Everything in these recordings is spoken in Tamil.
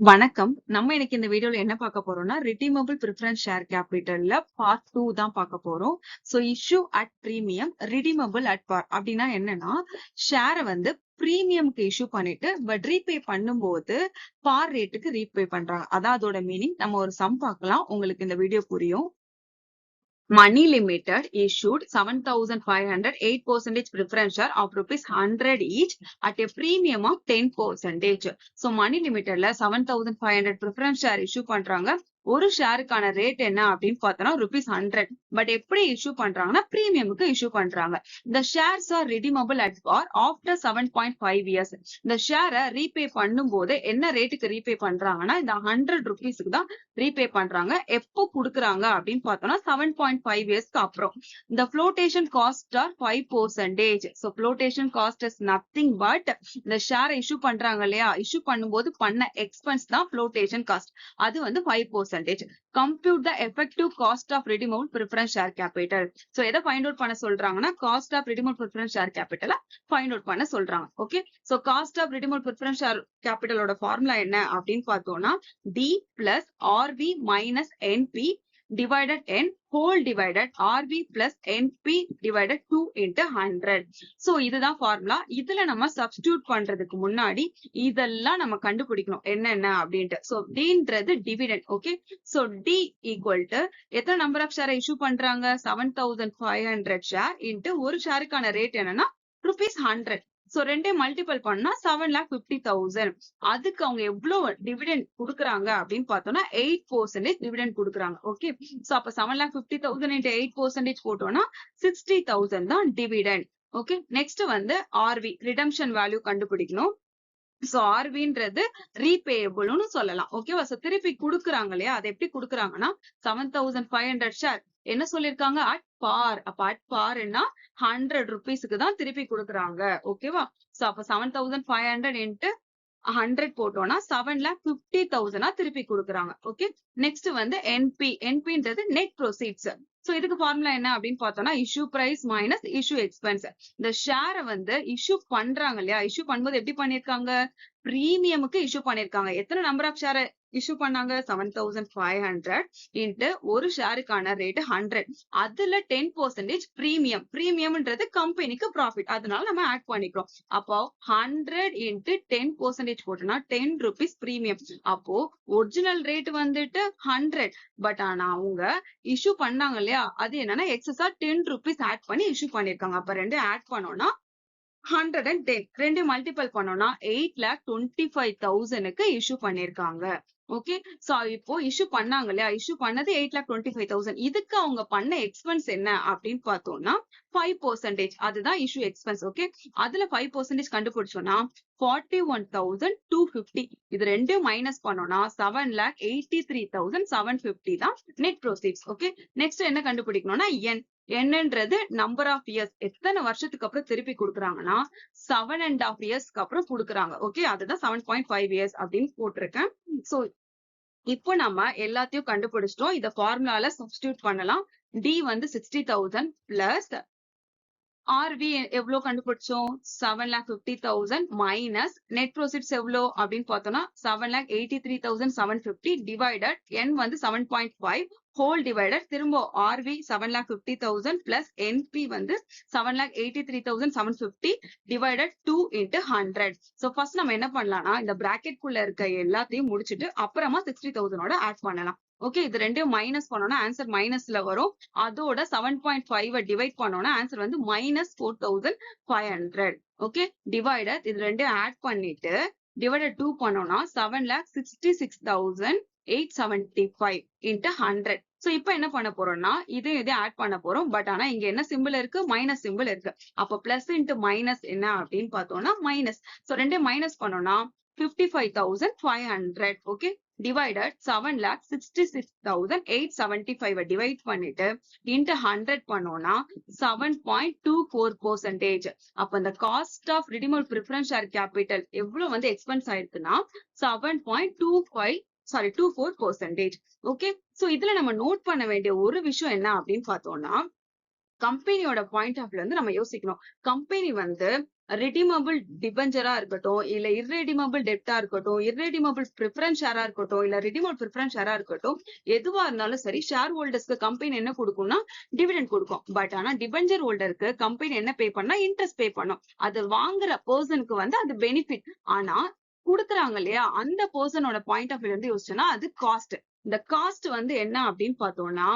வணக்கம். நம்ம இன்னைக்கு இந்த வீடியோல என்ன பார்க்க போறோம்னா, ரிடீமபிள் பிரிஃபரன்ஸ் ஷேர் கேபிட்டல்ல பார்ட் 2 தான் பார்க்க போறோம். Issue at premium, redeemable at par. அப்படின்னா என்னன்னா, ஷேர வந்து பிரீமியம்க்கு இஷ்யூ பண்ணிட்டு பட் ரீபே பண்ணும்போது பார் ரேட்டுக்கு ரீபே பண்றாங்க. அதான் அதோட மீனிங். நம்ம ஒரு சம் பார்க்கலாம். உங்களுக்கு இந்த வீடியோ புரியும். Money Limited issued 7,500 8% preference share of rupees 100 each at a premium of 10%. Money Limitedல 7,500 preference share issue பண்றாங்க. ஒரு ஷேருக்கான ரேட் என்ன அப்படின்னு பார்த்தோம்னா ₹100. பட் எப்படி இஷ்யூ பண்றாங்கன்னா பிரீமியமுக்கு இஷ்யூ பண்றாங்க. இந்த shares are redeemable at par after 7.5 years. இந்த ஷேரை ரீபே பண்ணும் போது என்ன ரேட்டுக்கு ரீபே பண்றாங்கன்னா இந்த ₹100 தான் ரீபே பண்றாங்க. எப்போ குடுக்குறாங்க அப்படின்னு பார்த்தோம்னா 7.5 இயர்ஸ்க்கு அப்புறம். இந்த flotation cost are 5%. flotation cost is nothing but இந்த ஷேரை இஷ்யூ பண்றாங்க இல்லையா, இஷ்யூ பண்ணும்போது பண்ண எக்ஸ்பென்ஸ் தான் flotation cost. அது வந்து 5%. Compute the effective cost of redeemable preference share capital. எதை ஃபைண்ட் அவுட் பண்ண சொல்றாங்கன்னா cost of redeemable preference share capital find out பண்ண சொல்றாங்க. Okay, cost of redeemable preference share capitalோட ஃபார்முலா என்ன அப்படின்னு பார்த்தோம்னா D plus RV minus NP divided N whole divided RV plus NP divided 2 into 100. இதுதான் ஃபார்முலா. இதுல நம்ம சப்ஸ்டிடியூட் பண்றதுக்கு முன்னாடி இதெல்லாம் நம்ம கண்டுபிடிக்கணும் என்னென்ன அப்படின்ட்டு. Dன்றது dividend. Okay, D equal to எத்தனை நம்பர் ஆஃப் ஷேரை இஷ்யூ பண்றாங்க, 7,500 ஷேர் இன்ட்டு ஒரு ஷேருக்கான ரேட் என்னன்னா ₹100. ரெண்டே மல்டிபிள் பண்ணா 7,50,000. அதுக்கு அவங்க எவ்வளவு டிவிடெண்ட் குடுக்குறாங்க அப்படின்னு பார்த்தோம்னா 8% டிவிடெண்ட் குடுக்குறாங்க. ஓகே, அப்ப 7,50,000 into 8% போட்டோம்னா 60,000 தான் டிவிடெண்ட். ஓகே, நெக்ஸ்ட் வந்து ஆர்வி ரிடம்ஷன் வேல்யூ கண்டுபிடிக்கணும். ஆர்வின்றது ரீபேயபிள்னு சொல்லலாம். ஓகேவா, திருப்பி குடுக்குறாங்க இல்லையா, அது எப்படி குடுக்குறாங்கன்னா 7,500 ஷேர் என்ன சொல்லிருக்காங்க அட் பார். அப்ப அட் பார்னா ₹100 தான் திருப்பி குடுக்குறாங்க. ஓகேவா, அப்ப 7,500 into 100 போட்டோம்னா 7,50,000 திருப்பி குடுக்குறாங்க. ஓகே, நெக்ஸ்ட் வந்து என்பின்றது நெட் ப்ரோசீட்ஸ். இதுக்கு ஃபார்முலா என்ன அப்படின்னு பார்த்தோம்னா issue price minus issue expense. இந்த ஷேரை வந்து இஷ்யூ பண்றாங்க இல்லையா, இஷ்யூ பண்ணும்போது எப்படி பண்ணிருக்காங்க, பிரீமியமுக்கு இஷ்யூ பண்ணிருக்காங்க. எத்தனை நம்பர் ஆஃப் ஷேர் இஷ்யூ பண்ணாங்க, 7,500 இன்ட்டு ஒரு ஷேருக்கான ரேட் 100. அதுல 10% பிரீமியம்ன்றது கம்பெனிக்கு ப்ராஃபிட், அதனால நம்ம ஆட் பண்ணிக்கிறோம். அப்போ 100 இன்ட்டு 10% போட்டோம்னா ₹10 பிரீமியம். அப்போ ஒரிஜினல் ரேட் வந்துட்டு 100. பட் ஆனா அவங்க இஷ்யூ பண்ணாங்க இல்லையா, அது என்னன்னா எக்ஸஸா ₹10 ஆட் பண்ணி இஷ்யூ பண்ணிருக்காங்க. அப்ப ரெண்டு ஆட் பண்ணோம்னா 110. ரெண்டு மல்டிபிள் பண்ணோம்னா 8,25,000க்கு இஷ்யூ பண்ணிருக்காங்க. ஓகே, இப்போ இஷ்யூ பண்ணாங்க இல்லையா, இஷ்யூ பண்ணது 8,25,000. இதுக்கு அவங்க பண்ண எக்ஸ்பென்ஸ் என்ன அப்படின்னு பார்த்தோம்னா 5%. அதுதான் இஷ்யூ எக்ஸ்பென்ஸ். ஓகே, அதுல 5% கண்டுபிடிச்சோம்னா 41,250. இது ரெண்டும் மைனஸ் பண்ணோம்னா 7,83,750 தான் நெட் ப்ரோசீட்ஸ். ஓகே, நெக்ஸ்ட் என்ன கண்டுபிடிக்கணும்னா என்னன்றது நம்பர் ஆஃப் இயர்ஸ், எத்தனை வருஷத்துக்கு அப்புறம் திருப்பி கொடுக்குறாங்கன்னா 7.5 இயர்ஸ்க்கு அப்புறம் கொடுக்குறாங்க. ஓகே, அதுதான் 7.5 இயர்ஸ் அப்படின்னு போட்டிருக்கேன். இப்போ நம்ம எல்லாத்தையும் கண்டுபிடிச்சிட்டோம். இத ஃபார்முலால சப்ஸ்டிடியூட் பண்ணலாம். D வந்து 60,000 பிளஸ் RV எவ்வளவு கண்டுபிடிச்சோம், 7,50,000 மைனஸ் நெட் ப்ரோசீட்ஸ் எவ்வளவு அப்படின்னு பார்த்தோம்னா 7,83,750 டிவைடட் N வந்து 7.5 ஹோல் டிவைடட் திரும்ப RV 7,50,000 பிளஸ் NP வந்து 7,83,750 டிவைடட் 2 into 100. ஃபர்ஸ்ட் நம்ம என்ன பண்ணலாம்னா இந்த பிராக்கெட் குள்ள இருக்க எல்லாத்தையும் முடிச்சிட்டு அப்புறமா 60,000 ஆட் பண்ணலாம். ஓகே, இது ரெண்டையும் மைனஸ் பண்ணோம்னா ஆன்சர் மைனஸ்ல வரும். அதோட 7.5 டிவைட் பண்ணோம்னா ஆன்சர் வந்து -4,500. ஓகே, டிவைடட் இது ரெண்டையும் ஆட் பண்ணிட்டு டிவைடட் 2 பண்ணோம்னா 7,66,875 into 100. இப்போ என்ன பண்ண போறோம்னா இதே ஆட் பண்ண போறோம். பட் ஆனா இங்க என்ன சிம்பிள் இருக்கு, மைனஸ் சிம்பிள் இருக்கு. அப்ப பிளஸ் இன்டு மைனஸ் என்ன அப்படின்னு பார்த்தோம்னா மைனஸ். ரெண்டையும் மைனஸ் பண்ணோம்னா 55,500. ஓகே, divided 7,66,875 டிவைட் பண்ணிட்டு into 100 பண்ணோம்னா 7.24%. அப்ப இந்த cost of redeemable preference share capital எவ்வளவு வந்து எக்ஸ்பென்ஸ் ஆயிருக்குன்னா 7.24%. ஓகே, இதுல நம்ம நோட் பண்ண வேண்டிய ஒரு விஷயம் என்ன அப்படின்னு பார்த்தோம்னா கம்பெனியோட பாயிண்ட் ஆஃப் வியூல வந்து நம்ம யோசிக்கணும். கம்பெனி வந்து ரெடிமபிள் டிபெஞ்சரா இருக்கட்டும், இல்ல இர்ரெடிமபிள் டெப்டா இருக்கட்டும், இர்ரெடிமபிள் ப்ரிஃபரன்ஸ் ஷேரா இருக்கட்டும், இல்ல ரெடிமபிள் ப்ரிஃபரன்ஸ் ஷேரா இருக்கட்டும், எதுவா இருந்தாலும் சரி ஷேர் ஹோல்டர்ஸ்க்கு கம்பெனி என்ன கொடுக்கும்னா டிவிடெண்ட் கொடுக்கும். பட் ஆனா டிபெஞ்சர் ஹோல்டருக்கு கம்பெனி என்ன பே பண்ணா இன்ட்ரெஸ்ட் பே பண்ணும். அது வாங்குற பர்சனுக்கு வந்து அது பெனிஃபிட். ஆனா குடுக்குறாங்க இல்லையா, அந்த பர்சனோட பாயிண்ட் ஆஃப் வியூ இருந்து யோசிச்சோம்னா அது காஸ்ட். இந்த காஸ்ட் வந்து என்ன அப்படின்னு பார்த்தோம்னா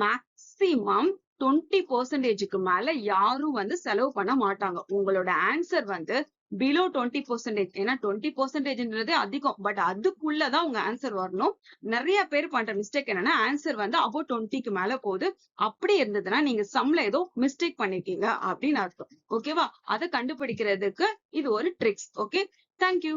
மேக்சிமம் 20% மேல யாரும் வந்து செலவு பண்ண மாட்டாங்க. உங்களோட ஆன்சர் வந்து பிலோ 20%. ஏன்னா 20%ன்றது அதிகம், பட் அதுக்குள்ளதான் உங்க ஆன்சர் வரணும். நிறைய பேர் பண்ற மிஸ்டேக் என்னன்னா ஆன்சர் வந்து அபோவ் 20க்கு மேல போகுது. அப்படி இருந்ததுன்னா நீங்க சம்ல ஏதோ மிஸ்டேக் பண்ணிருக்கீங்க அப்படின்னு அர்த்தம். ஓகேவா? அதை கண்டுபிடிக்கிறதுக்கு இது ஒரு ட்ரிக்ஸ். Okay, thank you.